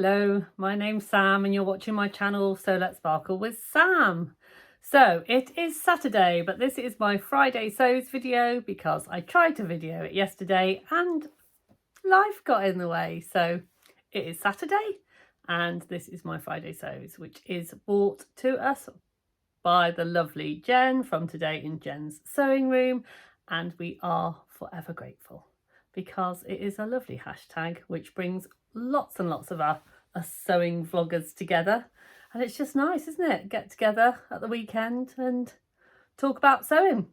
Hello, my name's Sam and you're watching my channel So Let's Sparkle with Sam. So it is Saturday, but this is my Friday sews video because I tried to video it yesterday and life got in the way. So it is Saturday and this is my Friday sews, which is brought to us by the lovely Jen from Today in Jen's Sewing Room, and we are forever grateful because it is a lovely hashtag which brings lots and lots of us sewing vloggers together, and it's just nice, isn't it? Get together at the weekend and talk about sewing.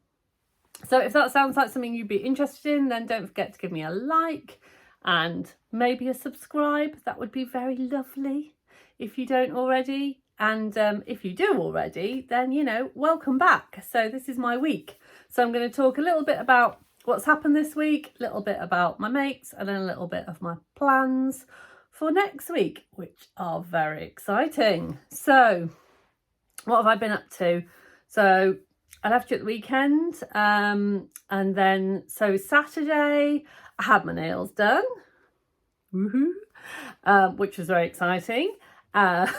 So if that sounds like something you'd be interested in, then don't forget to give me a like and maybe a subscribe. That would be very lovely if you don't already. And if you do already, then, you know, welcome back. So this is my week. So I'm going to talk a little bit about what's happened this week, a little bit about my makes, and then a little bit of my plans for next week, which are very exciting. So what have I been up to? So I left you at the weekend, and then so Saturday I had my nails done, woohoo, which was very exciting. And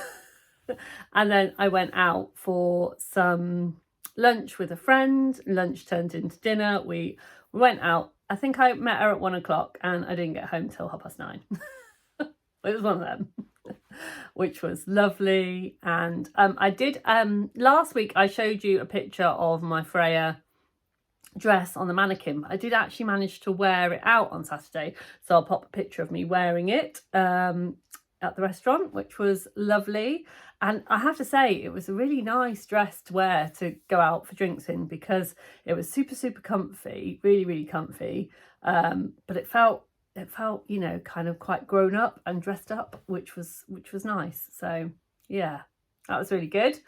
then I went out for some lunch with a friend. Lunch turned into dinner. We went out. I think I met her at 1 o'clock and I didn't get home till 9:30. It was one of them, which was lovely. And I did, last week I showed you a picture of my Freya dress on the mannequin. I did actually manage to wear it out on Saturday. So I'll pop a picture of me wearing it at the restaurant, which was lovely. And I have to say, it was a really nice dress to wear to go out for drinks in because it was super, super comfy, really, really comfy. But it felt, you know, kind of quite grown up and dressed up, which was nice. So yeah, that was really good.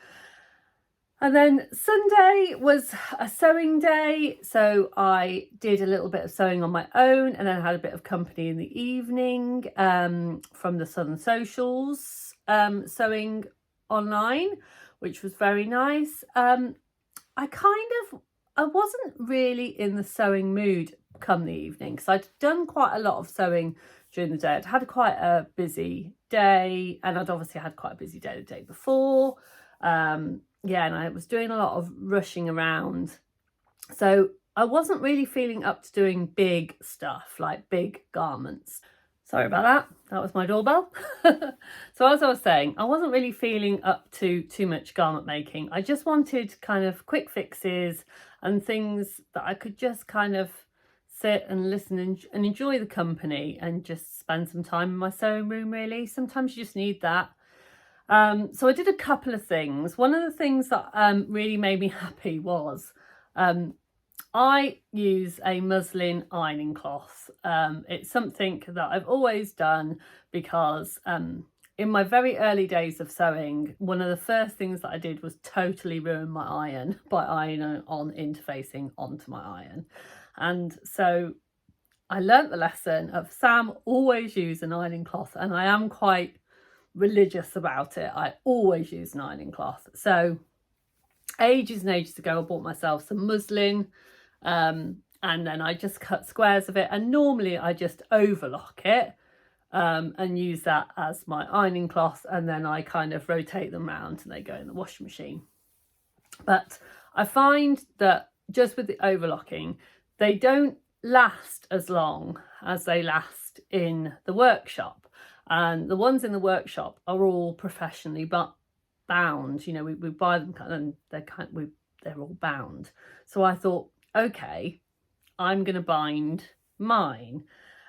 And then Sunday was a sewing day. So I did a little bit of sewing on my own, and then I had a bit of company in the evening from the Southern Socials sewing online, which was very nice. I wasn't really in the sewing mood come the evening because I'd done quite a lot of sewing during the day. I'd had quite a busy day, and I'd obviously had quite a busy day the day before. Yeah, and I was doing a lot of rushing around. So I wasn't really feeling up to doing big stuff, like big garments. Sorry about that. That was my doorbell. So as I was saying, I wasn't really feeling up to too much garment making. I just wanted kind of quick fixes and things that I could just kind of sit and listen and enjoy the company and just spend some time in my sewing room, really. Sometimes you just need that. So I did a couple of things. One of the things that really made me happy was I use a muslin ironing cloth. It's something that I've always done because in my very early days of sewing, one of the first things that I did was totally ruin my iron by ironing on interfacing onto my iron. And so I learnt the lesson of Sam, always use an ironing cloth, and I am quite religious about it. I always use an ironing cloth. So ages and ages ago I bought myself some muslin, and then I just cut squares of it, and normally I just overlock it and use that as my ironing cloth, and then I kind of rotate them around and they go in the washing machine. But I find that just with the overlocking, they don't last as long as they last in the workshop. And the ones in the workshop are all professionally bound. You know, we buy them and they're all bound. So I thought, okay, I'm going to bind mine.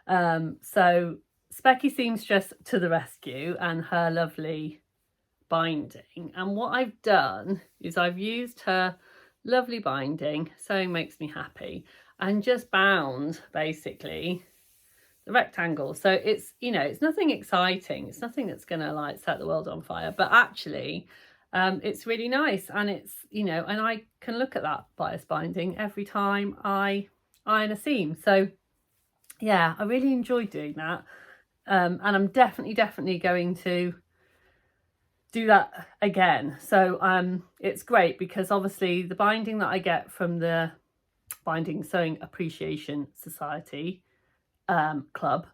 So Specky Seamstress to the rescue and her lovely binding. And what I've done is I've used her lovely binding, Sewing Makes Me Happy, and just bound basically the rectangle. So it's, you know, it's nothing exciting, it's nothing that's gonna like set the world on fire, but actually it's really nice, and it's, you know, and I can look at that bias binding every time I iron a seam. So yeah, I really enjoyed doing that, and I'm definitely going to do that again. So it's great because obviously the binding that I get from the Binding Sewing Appreciation Society club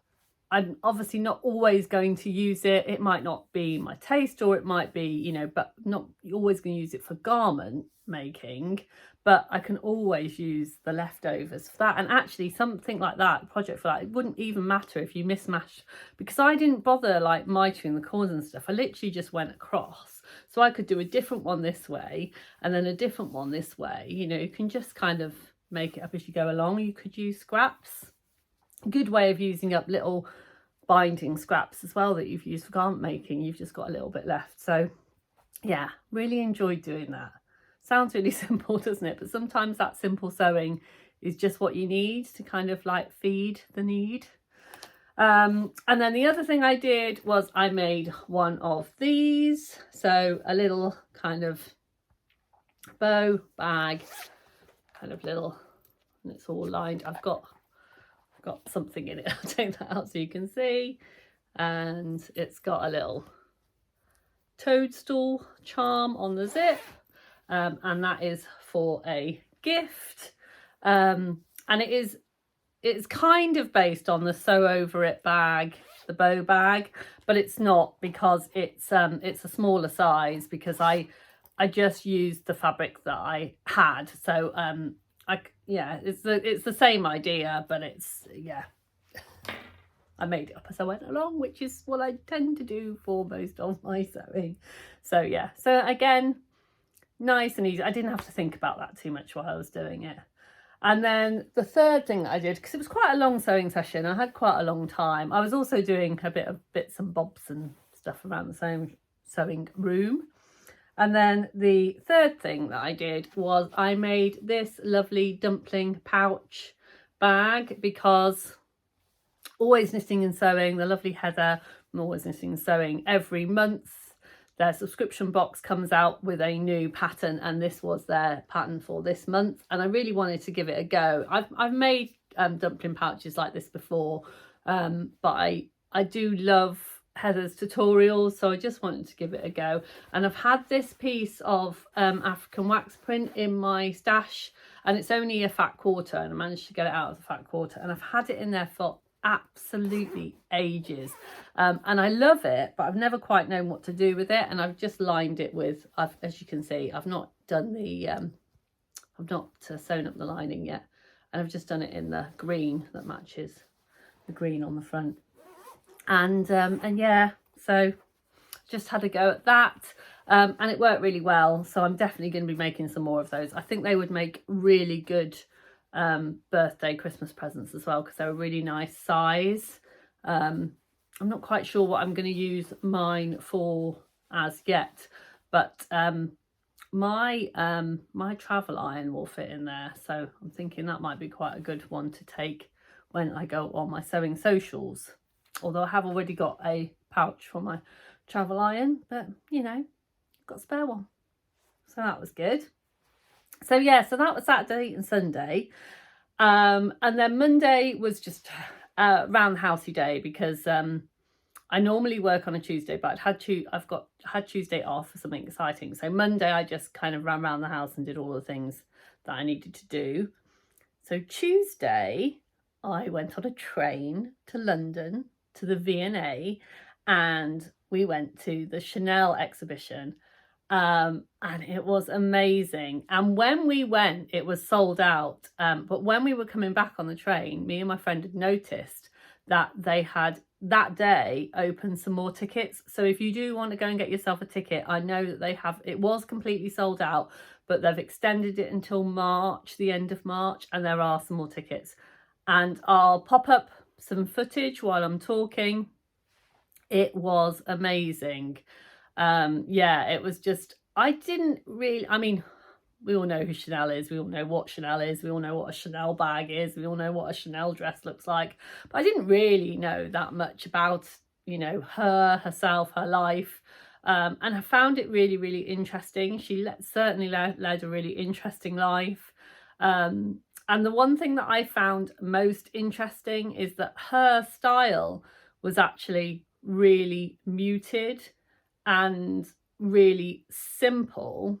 I'm obviously not always going to use it. It might not be my taste, or it might be, you know, but not always going to use it for garment making. But I can always use the leftovers for that. And actually something like that, a project for that, it wouldn't even matter if you mismatched, because I didn't bother like mitering the corners and stuff. I literally just went across. So I could do a different one this way and then a different one this way. You know, you can just kind of make it up as you go along. You could use scraps. Good way of using up little binding scraps as well that you've used for garment making. You've just got a little bit left. So yeah, really enjoyed doing that. Sounds really simple, doesn't it? But sometimes that simple sewing is just what you need to kind of like feed the need. And then the other thing I did was I made one of these. So a little kind of bow bag, kind of little, and it's all lined. I've got something in it. I'll take that out so you can see. And it's got a little toadstool charm on the zip. And that is for a gift. And it's kind of based on the sew over it bag, the bow bag, but it's not, because it's a smaller size, because I just used the fabric that I had. So yeah, it's the same idea, but it's, yeah, I made it up as I went along, which is what I tend to do for most of my sewing. So yeah, so again, nice and easy. I didn't have to think about that too much while I was doing it. And then the third thing that I did, because it was quite a long sewing session, I had quite a long time. I was also doing a bit of bits and bobs and stuff around the sewing room. And then the third thing that I did was I made this lovely dumpling pouch bag, because always knitting and sewing, the lovely Heather from Always Knitting and Sewing, every month their subscription box comes out with a new pattern, and this was their pattern for this month, and I really wanted to give it a go. I've made dumpling pouches like this before, but I do love Heather's tutorials, so I just wanted to give it a go. And I've had this piece of African wax print in my stash, and it's only a fat quarter, and I managed to get it out of the fat quarter, and I've had it in there for absolutely ages, and I love it, but I've never quite known what to do with it. And I've just lined it with, as you can see, I've not done the I've not sewn up the lining yet, and I've just done it in the green that matches the green on the front. And yeah, so just had a go at that, and it worked really well. So I'm definitely going to be making some more of those. I think they would make really good birthday Christmas presents as well, because they're a really nice size. I'm not quite sure what I'm going to use mine for as yet, but my travel iron will fit in there, so I'm thinking that might be quite a good one to take when I go on my sewing socials, although I have already got a pouch for my travel iron, but you know, I've got a spare one, so that was good. So yeah, so that was Saturday and Sunday, and then Monday was just round the housey day, because I normally work on a Tuesday, but I've had Tuesday off for something exciting. So Monday I just kind of ran around the house and did all the things that I needed to do. So Tuesday I went on a train to London to the V&A, and we went to the Chanel exhibition. And it was amazing. And when we went, it was sold out. But when we were coming back on the train, me and my friend had noticed that they had that day opened some more tickets. So if you do want to go and get yourself a ticket, I know that they have, it was completely sold out, but they've extended it until March, the end of March, and there are some more tickets. And I'll pop up some footage while I'm talking. It was amazing. Yeah, it was just, I didn't really, I mean, we all know who Chanel is, we all know what Chanel is, we all know what a Chanel bag is, we all know what a Chanel dress looks like, but I didn't really know that much about, you know, herself, her life, and I found it really, really interesting. She certainly led a really interesting life, and the one thing that I found most interesting is that her style was actually really muted and really simple,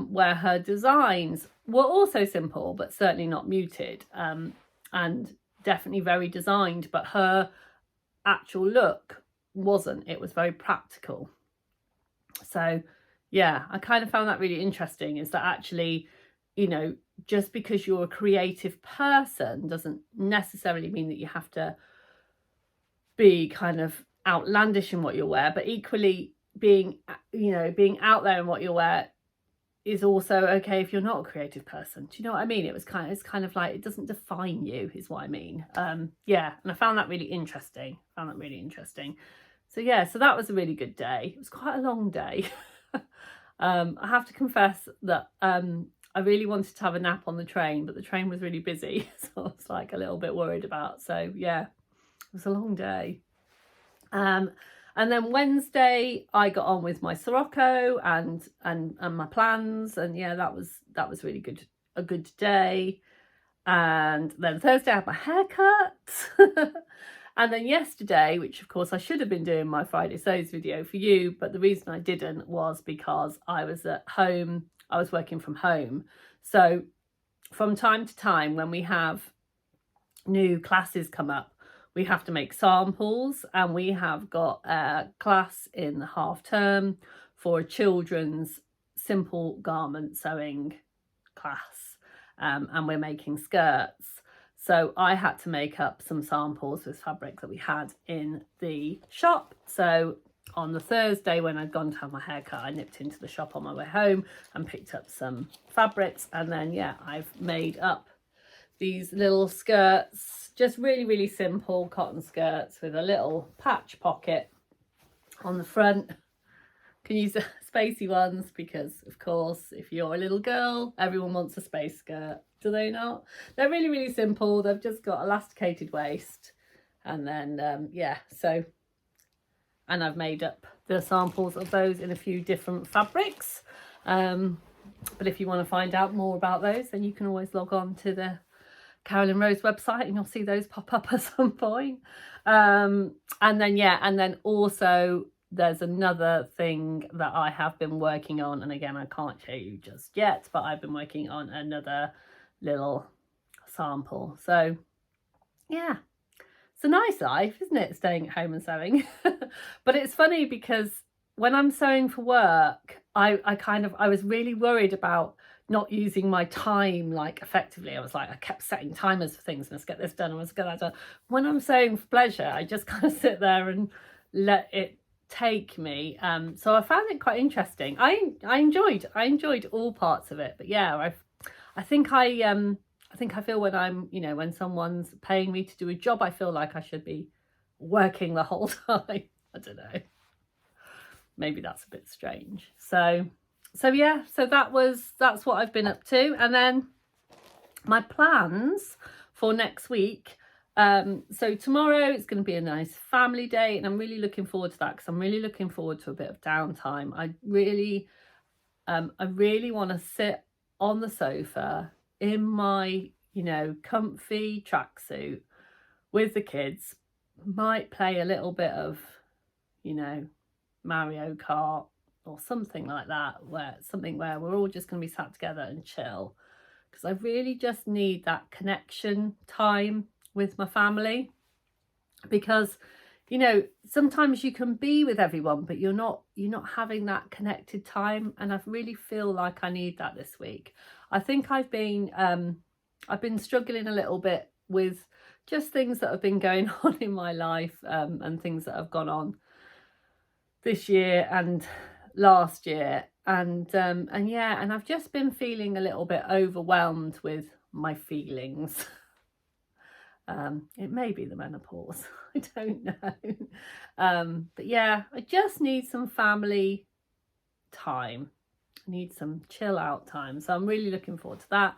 where her designs were also simple but certainly not muted, and definitely very designed, but her actual look wasn't. It was very practical. So yeah, I kind of found that really interesting, is that actually, you know, just because you're a creative person doesn't necessarily mean that you have to be kind of outlandish in what you wear, but equally being, you know, being out there in what you wear is also okay if you're not a creative person. Do you know what I mean? It's kind of like, it doesn't define you, is what I mean. Yeah, and I found that really interesting. So yeah, so that was a really good day. It was quite a long day. I have to confess that I really wanted to have a nap on the train, but the train was really busy, so I was like a little bit worried about. So yeah, it was a long day. And then Wednesday I got on with my Sirocco and my plans, and yeah, that was really good, a good day. And then Thursday I had my haircut. And then yesterday, which of course I should have been doing my Friday Sews video for you, but the reason I didn't was because I was at home, I was working from home. So from time to time when we have new classes come up, we have to make samples, and we have got a class in the half term for a children's simple garment sewing class, and we're making skirts. So I had to make up some samples with fabric that we had in the shop. So on the Thursday when I'd gone to have my haircut, I nipped into the shop on my way home and picked up some fabrics, and then yeah, I've made up these little skirts, just really, really simple cotton skirts with a little patch pocket on the front. Can use the spacey ones because, of course, if you're a little girl, everyone wants a space skirt, do they not? They're really, really simple. They've just got elasticated waist, and then yeah, so, and I've made up the samples of those in a few different fabrics. But if you want to find out more about those, then you can always log on to the Carolyn Rose website and you'll see those pop up at some point. And then yeah, and then also there's another thing that I have been working on, and again I can't show you just yet, but I've been working on another little sample. So yeah, it's a nice life, isn't it, staying at home and sewing? But it's funny because when I'm sewing for work, I was really worried about not using my time like effectively. I was like, I kept setting timers for things, let's get this done, let's get that done. When I'm sewing for pleasure, I just kind of sit there and let it take me. So I found it quite interesting. I enjoyed all parts of it, but yeah, I think I feel when I'm, you know, when someone's paying me to do a job, I feel like I should be working the whole time. I don't know, maybe that's a bit strange. So yeah, so that's what I've been up to. And then my plans for next week, so tomorrow it's going to be a nice family day, and I'm really looking forward to that because I'm really looking forward to a bit of downtime. I really want to sit on the sofa in my, you know, comfy tracksuit with the kids, might play a little bit of, you know, Mario Kart or something like that, where we're all just going to be sat together and chill, because I really just need that connection time with my family. Because, you know, sometimes you can be with everyone but you're not having that connected time, and I really feel like I need that this week. I think I've been struggling a little bit with just things that have been going on in my life, and things that have gone on this year and last year, and yeah, and I've just been feeling a little bit overwhelmed with my feelings. It may be the menopause, I don't know. But yeah, I just need some family time. I need some chill out time, so I'm really looking forward to that.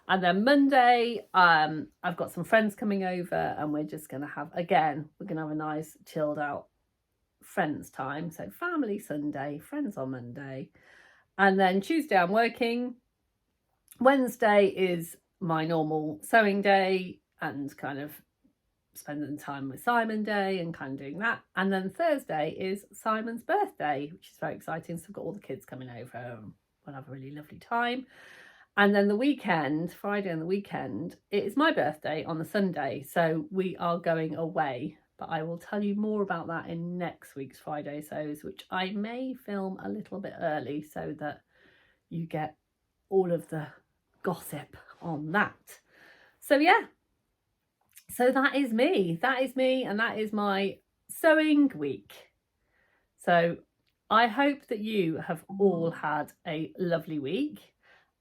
And then Monday, I've got some friends coming over, and we're just gonna have a nice chilled out friends time. So family Sunday, friends on Monday. And then Tuesday I'm working. Wednesday is my normal sewing day and kind of spending time with Simon day and kind of doing that. And then Thursday is Simon's birthday, which is very exciting. So I've got all the kids coming over and we'll have a really lovely time. And then the weekend, Friday and the weekend, it is my birthday on the Sunday. So we are going away but I will tell you more about that in next week's Friday sews, which I may film a little bit early so that you get all of the gossip on that. So yeah, so that is me, and that is my sewing week. So I hope that you have all had a lovely week,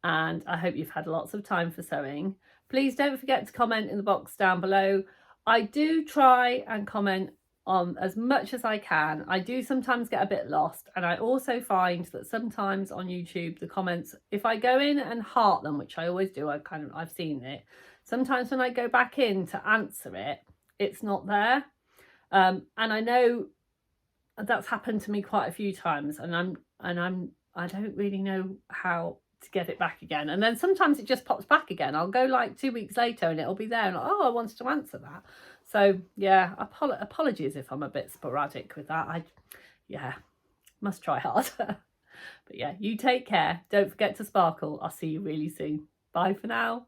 and I hope you've had lots of time for sewing. Please don't forget to comment in the box down below. I do try and comment on as much as I can. I do sometimes get a bit lost, and I also find that sometimes on YouTube the comments, if I go in and heart them, which I always do, I've seen it, sometimes when I go back in to answer it, it's not there. And I know that's happened to me quite a few times, and I don't really know how to get it back again. And then sometimes it just pops back again. I'll go like 2 weeks later and it'll be there, and oh, I wanted to answer that. So yeah, apologies if I'm a bit sporadic with that. Yeah, must try harder. But yeah, you take care. Don't forget to sparkle. I'll see you really soon. Bye for now.